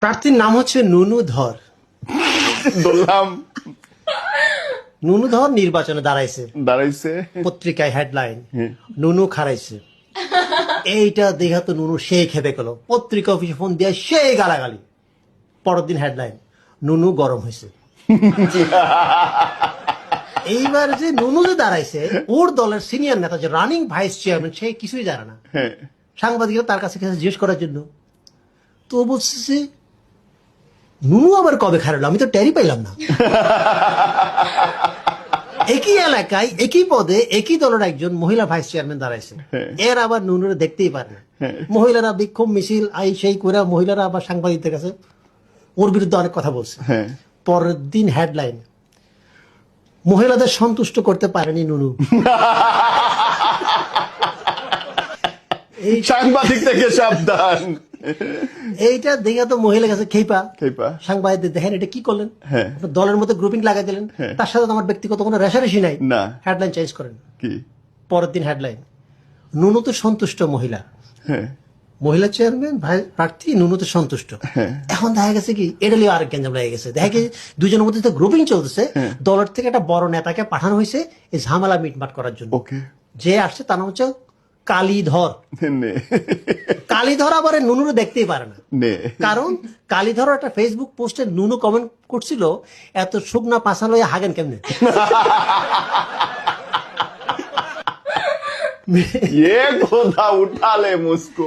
প্রার্থীর নাম হচ্ছে নুনু ধর। বললাম নুনু ধর নির্বাচনে দাঁড়াইছে পত্রিকায় হেডলাইন নুনু খারাইছে। এইটা দেখা তো নুনু সেই খেপে গেল, পত্রিকা অফিসে ফোন দিয়ে সেই গালাগালি। পরের দিন হেডলাইন নুনু গরম হয়েছে। এইবার যে নুনু যে দাঁড়াইছে, ওর দলের সিনিয়র নেতা যে রানিং ভাইস চেয়ারম্যান, সে কিছুই জানে না। সাংবাদিকরা তার কাছে জিজ্ঞেস করার জন্য, তো ও বলছে যে নুনু আবার কবে খারালো, আমি তো টেরই পাইলাম না। একই এলাকায় একই পদে একই দলের একজন মহিলা ভাইস চেয়ারম্যান দাঁড়াইছে, এর আবার নুনুরে দেখতেই পারে না। মহিলারা বিক্ষোভ মিছিল আই সেই করে মহিলারা আবার সাংবাদিকদের কাছে ওর বিরুদ্ধে অনেক কথা বলছে। পরের দিন হেডলাইন মহিলাদের সন্তুষ্ট করতে পারেনি নুনু। সাংবাদিক থেকে সাবধান। এইটা দেখে তো মহিলা কাছে খেপা খেপা সাংবাদিকদের, দেখেন এটা কি করলেন, দলের মধ্যে গ্রুপিং লাগাই দিলেন, তার সাথে আমার ব্যক্তিগত কোনো রেশারেশি নাই, না হেডলাইন চেঞ্জ করেন। কি পরের দিন হেডলাইন নুনু তো সন্তুষ্ট মহিলা, মহিলা চেয়ারম্যান প্রার্থী নুনু তো সন্তুষ্ট। এখন দেখা গেছে কি এটা লিয়ে আরেক গেঞ্জাম লেগে গেছে, দেখা গেছে দুজনের মধ্যে গ্রুপিং চলতেছে, দলের থেকে একটা বড় নেতাকে পাঠানো হয়েছে এই ঝামেলা মিটমাট করার জন্য। যে আসছে তার নাম হচ্ছে কালীধর। কালীধর আবার নুনুরে দেখতেই পারে না, কারণ কালীধর একটা ফেসবুক পোস্টে নুনু কমেন্ট করছিল, এত শুকনা পাশা লইয়া হাগেন কেমনে। ये गोदा उठा ले मुझको।